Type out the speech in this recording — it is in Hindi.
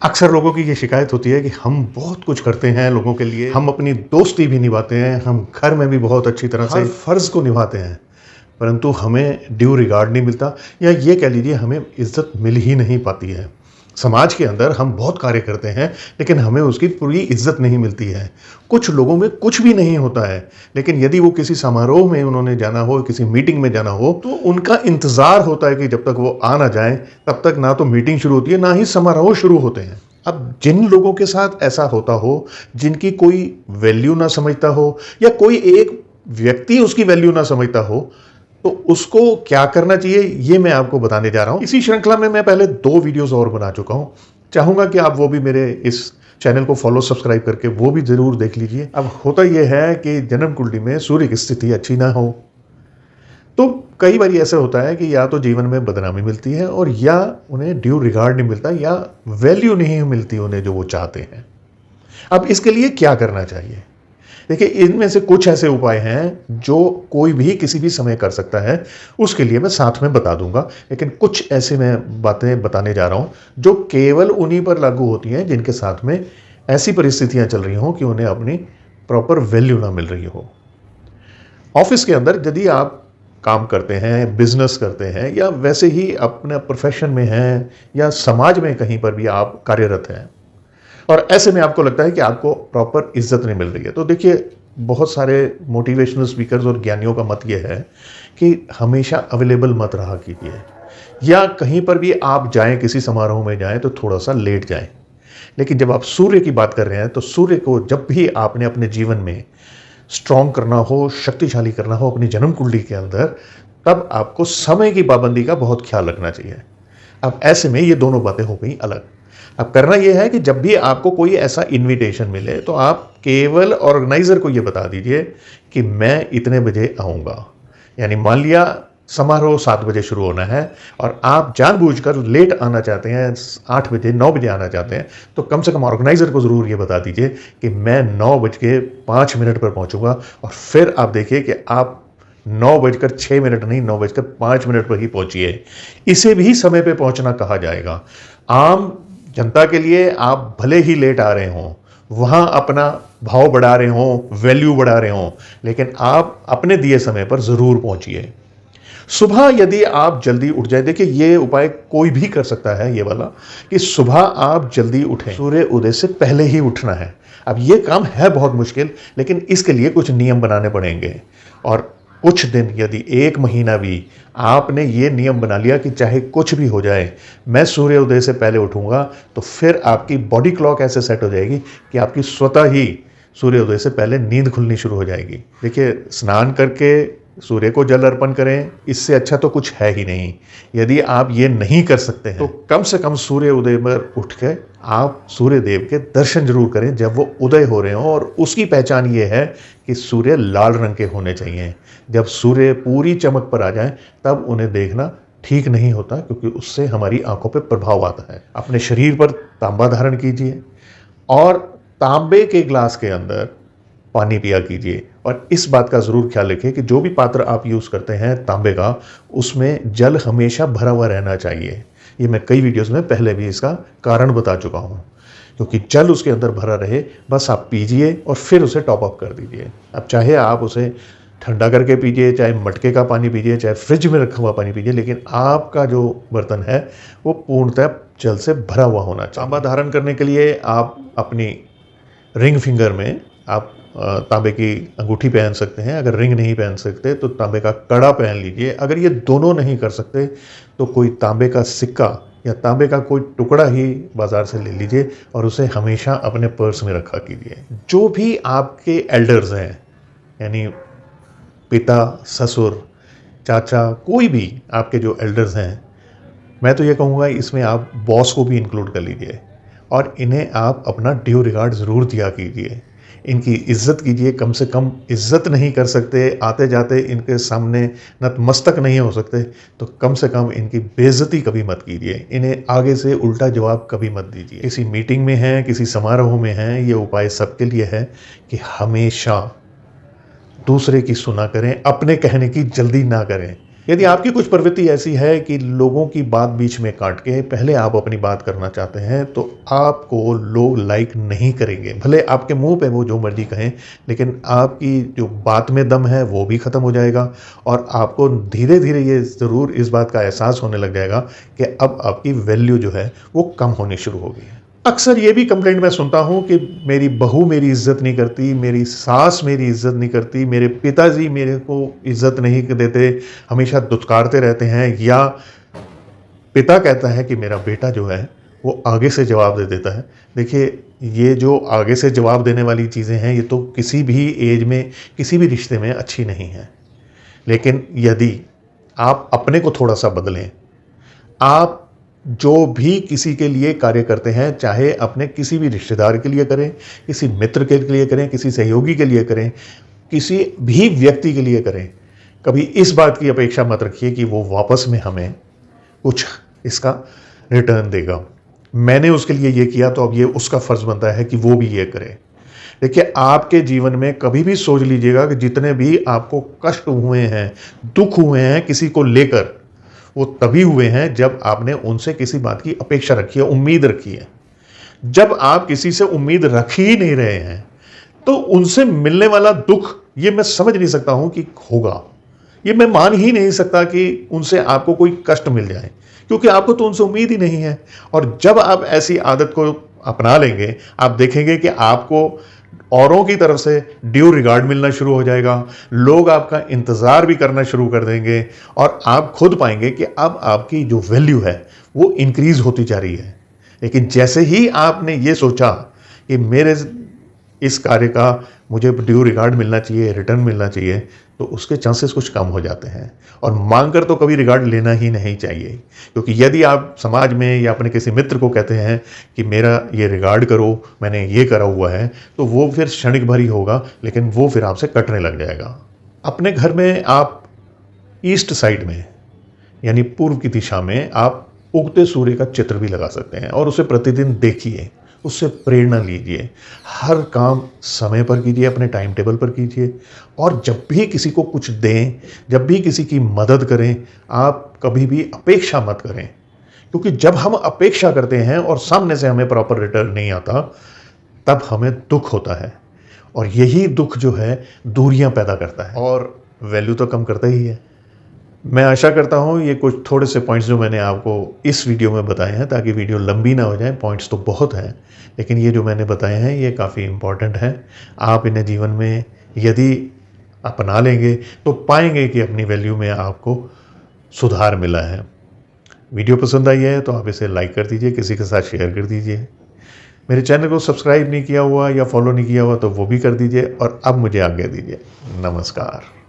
अक्सर लोगों की ये शिकायत होती है कि हम बहुत कुछ करते हैं लोगों के लिए, हम अपनी दोस्ती भी निभाते हैं, हम घर में भी बहुत अच्छी तरह से फ़र्ज़ को निभाते हैं, परंतु हमें ड्यू रिगार्ड नहीं मिलता या ये कह लीजिए हमें इज़्ज़त मिल ही नहीं पाती है। समाज के अंदर हम बहुत कार्य करते हैं, लेकिन हमें उसकी पूरी इज़्ज़त नहीं मिलती है। कुछ लोगों में कुछ भी नहीं होता है, लेकिन यदि वो किसी समारोह में उन्होंने जाना हो, किसी मीटिंग में जाना हो, तो उनका इंतज़ार होता है कि जब तक वो आ ना जाएँ, तब तक ना तो मीटिंग शुरू होती है, ना ही समारोह शुरू होते हैं। अब जिन लोगों के साथ ऐसा होता हो, जिनकी कोई वैल्यू ना समझता हो या कोई एक व्यक्ति उसकी वैल्यू ना समझता हो, तो उसको क्या करना चाहिए ये मैं आपको बताने जा रहा हूं। इसी श्रृंखला में मैं पहले 2 वीडियोस और बना चुका हूं। चाहूंगा कि आप वो भी मेरे इस चैनल को फॉलो सब्सक्राइब करके वो भी जरूर देख लीजिए। अब होता यह है कि जन्म कुंडली में सूर्य की स्थिति अच्छी ना हो, तो कई बार ऐसा होता है कि या तो जीवन में बदनामी मिलती है और या उन्हें ड्यू रिगार्ड नहीं मिलता या वैल्यू नहीं मिलती उन्हें जो वो चाहते हैं। अब इसके लिए क्या करना चाहिए? देखिए, इनमें से कुछ ऐसे उपाय हैं जो कोई भी किसी भी समय कर सकता है, उसके लिए मैं साथ में बता दूंगा, लेकिन कुछ ऐसे मैं बातें बताने जा रहा हूं जो केवल उन्हीं पर लागू होती हैं जिनके साथ में ऐसी परिस्थितियां चल रही हों कि उन्हें अपनी प्रॉपर वैल्यू ना मिल रही हो। ऑफिस के अंदर यदि आप काम करते हैं, बिजनेस करते हैं या वैसे ही अपने प्रोफेशन में हैं या समाज में कहीं पर भी आप कार्यरत हैं और ऐसे में आपको लगता है कि आपको प्रॉपर इज्जत नहीं मिल रही है, तो देखिए, बहुत सारे मोटिवेशनल स्पीकर्स और ज्ञानियों का मत यह है कि हमेशा अवेलेबल मत रहा कीजिए, या कहीं पर भी आप जाएं, किसी समारोह में जाएं तो थोड़ा सा लेट जाएं। लेकिन जब आप सूर्य की बात कर रहे हैं तो सूर्य को जब भी आपने अपने जीवन में स्ट्रॉन्ग करना हो, शक्तिशाली करना हो अपनी जन्म कुंडली के अंदर, तब आपको समय की पाबंदी का बहुत ख्याल रखना चाहिए। अब ऐसे में ये दोनों बातें हो गई अलग। अब करना यह है कि जब भी आपको कोई ऐसा इनविटेशन मिले तो आप केवल ऑर्गेनाइजर को यह बता दीजिए कि मैं इतने बजे आऊँगा। यानी मान लिया समारोह 7 बजे शुरू होना है और आप जानबूझकर लेट आना चाहते हैं, 8 बजे 9 बजे आना चाहते हैं, तो कम से कम ऑर्गेनाइजर को ज़रूर ये बता दीजिए कि मैं 9:05 पर पहुंचूंगा, और फिर आप देखिए कि आप 9:06 नहीं, 9:05 पर ही पहुंचिए। इसे भी समय पे पहुंचना कहा जाएगा। आम जनता के लिए आप भले ही लेट आ रहे हों, वहां अपना भाव बढ़ा रहे हों, वैल्यू बढ़ा रहे हों, लेकिन आप अपने दिए समय पर जरूर पहुंचिए। सुबह यदि आप जल्दी उठ जाए, देखिए ये उपाय कोई भी कर सकता है, ये वाला, कि सुबह आप जल्दी उठें, सूर्य उदय से पहले ही उठना है। अब ये काम है बहुत मुश्किल, लेकिन इसके लिए कुछ नियम बनाने पड़ेंगे, और कुछ दिन, यदि 1 महीना भी आपने ये नियम बना लिया कि चाहे कुछ भी हो जाए मैं सूर्य उदय से पहले उठूंगा, तो फिर आपकी बॉडी क्लॉक ऐसे सेट हो जाएगी कि आपकी स्वतः ही सूर्योदय से पहले नींद खुलनी शुरू हो जाएगी। देखिए, स्नान करके सूर्य को जल अर्पण करें, इससे अच्छा तो कुछ है ही नहीं। यदि आप ये नहीं कर सकते हैं तो कम से कम सूर्य उदय पर उठ के आप सूर्य देव के दर्शन जरूर करें जब वो उदय हो रहे हों, और उसकी पहचान ये है कि सूर्य लाल रंग के होने चाहिए। जब सूर्य पूरी चमक पर आ जाए तब उन्हें देखना ठीक नहीं होता, क्योंकि उससे हमारी आंखों पर प्रभाव आता है। अपने शरीर पर तांबा धारण कीजिए और तांबे के ग्लास के अंदर पानी पिया कीजिए, और इस बात का ज़रूर ख्याल रखें कि जो भी पात्र आप यूज़ करते हैं तांबे का, उसमें जल हमेशा भरा हुआ रहना चाहिए। ये मैं कई वीडियोस में पहले भी इसका कारण बता चुका हूँ, क्योंकि जल उसके अंदर भरा रहे, बस आप पीजिए और फिर उसे टॉप अप कर दीजिए। अब चाहे आप उसे ठंडा करके पीजिए, चाहे मटके का पानी पीजिए, चाहे फ्रिज में रखा हुआ पानी पीजिए, लेकिन आपका जो बर्तन है वो पूर्णतः जल से भरा हुआ होना चाहिए। तांबा धारण करने के लिए आप अपनी रिंग फिंगर में आप तांबे की अंगूठी पहन सकते हैं। अगर रिंग नहीं पहन सकते तो तांबे का कड़ा पहन लीजिए। अगर ये दोनों नहीं कर सकते तो कोई तांबे का सिक्का या तांबे का कोई टुकड़ा ही बाजार से ले लीजिए और उसे हमेशा अपने पर्स में रखा कीजिए। जो भी आपके एल्डर्स हैं, यानी पिता, ससुर, चाचा, कोई भी आपके जो एल्डर्स हैं, मैं तो ये कहूँगा इसमें आप बॉस को भी इंक्लूड कर लीजिए और इन्हें आप अपना ड्यू रिगार्ड ज़रूर दिया कीजिए। इनकी इज्जत कीजिए। कम से कम इज्जत नहीं कर सकते, आते जाते इनके सामने नतमस्तक नहीं हो सकते, तो कम से कम इनकी बेइज्जती कभी मत कीजिए। इन्हें आगे से उल्टा जवाब कभी मत दीजिए। किसी मीटिंग में हैं, किसी समारोह में हैं, ये उपाय सबके लिए है कि हमेशा दूसरे की सुना करें, अपने कहने की जल्दी ना करें। यदि आपकी कुछ प्रवृत्ति ऐसी है कि लोगों की बात बीच में काट के पहले आप अपनी बात करना चाहते हैं, तो आपको लोग लाइक नहीं करेंगे। भले आपके मुंह पे वो जो मर्जी कहें, लेकिन आपकी जो बात में दम है वो भी ख़त्म हो जाएगा और आपको धीरे धीरे ये ज़रूर इस बात का एहसास होने लग जाएगा कि अब आपकी वैल्यू जो है वो कम होनी शुरू हो गई है। अक्सर ये भी कंप्लेंट मैं सुनता हूँ कि मेरी बहू मेरी इज्जत नहीं करती, मेरी सास मेरी इज्जत नहीं करती, मेरे पिताजी मेरे को इज्जत नहीं देते, हमेशा दुत्कारते रहते हैं, या पिता कहता है कि मेरा बेटा जो है वो आगे से जवाब दे देता है। देखिए, ये जो आगे से जवाब देने वाली चीज़ें हैं ये तो किसी भी एज में किसी भी रिश्ते में अच्छी नहीं है। लेकिन यदि आप अपने को थोड़ा सा बदलें, आप जो भी किसी के लिए कार्य करते हैं, चाहे अपने किसी भी रिश्तेदार के लिए करें, किसी मित्र के लिए करें, किसी सहयोगी के लिए करें, किसी भी व्यक्ति के लिए करें, कभी इस बात की अपेक्षा मत रखिए कि वो वापस में हमें कुछ इसका रिटर्न देगा। मैंने उसके लिए ये किया तो अब ये उसका फर्ज बनता है कि वो भी ये करे। देखिए, आपके जीवन में कभी भी सोच लीजिएगा कि जितने भी आपको कष्ट हुए हैं, दुख हुए हैं किसी को लेकर, वो तभी हुए हैं जब आपने उनसे किसी बात की अपेक्षा रखी है, उम्मीद रखी है। जब आप किसी से उम्मीद रख ही नहीं रहे हैं तो उनसे मिलने वाला दुख, ये मैं समझ नहीं सकता हूं कि होगा। ये मैं मान ही नहीं सकता कि उनसे आपको कोई कष्ट मिल जाए, क्योंकि आपको तो उनसे उम्मीद ही नहीं है। और जब आप ऐसी आदत को अपना लेंगे, आप देखेंगे कि आपको औरों की तरफ से ड्यू रिगार्ड मिलना शुरू हो जाएगा, लोग आपका इंतज़ार भी करना शुरू कर देंगे और आप खुद पाएंगे कि अब आपकी जो वैल्यू है वो इंक्रीज़ होती जा रही है। लेकिन जैसे ही आपने ये सोचा कि मेरे इस कार्य का मुझे ड्यू रिगार्ड मिलना चाहिए, रिटर्न मिलना चाहिए, तो उसके चांसेस कुछ कम हो जाते हैं। और मांग कर तो कभी रिगार्ड लेना ही नहीं चाहिए, क्योंकि यदि आप समाज में या अपने किसी मित्र को कहते हैं कि मेरा ये रिगार्ड करो, मैंने ये करा हुआ है, तो वो फिर क्षणिक भर ही होगा, लेकिन वो फिर आपसे कटने लग जाएगा। अपने घर में आप ईस्ट साइड में, यानी पूर्व की दिशा में, आप उगते सूर्य का चित्र भी लगा सकते हैं और उसे प्रतिदिन देखिए, उससे प्रेरणा लीजिए। हर काम समय पर कीजिए, अपने टाइम टेबल पर कीजिए। और जब भी किसी को कुछ दें, जब भी किसी की मदद करें, आप कभी भी अपेक्षा मत करें, क्योंकि जब हम अपेक्षा करते हैं और सामने से हमें प्रॉपर रिटर्न नहीं आता, तब हमें दुख होता है। और यही दुख जो है दूरियां पैदा करता है और वैल्यू तो कम करता ही है। मैं आशा करता हूँ ये कुछ थोड़े से पॉइंट्स जो मैंने आपको इस वीडियो में बताए हैं, ताकि वीडियो लंबी ना हो जाए। पॉइंट्स तो बहुत हैं, लेकिन ये जो मैंने बताए हैं ये काफ़ी इम्पॉर्टेंट हैं। आप इन्हें जीवन में यदि अपना लेंगे तो पाएंगे कि अपनी वैल्यू में आपको सुधार मिला है। वीडियो पसंद आई है तो आप इसे लाइक कर दीजिए, किसी के साथ शेयर कर दीजिए। मेरे चैनल को सब्सक्राइब नहीं किया हुआ या फॉलो नहीं किया हुआ तो वो भी कर दीजिए। और अब मुझे आज्ञा दीजिए। नमस्कार।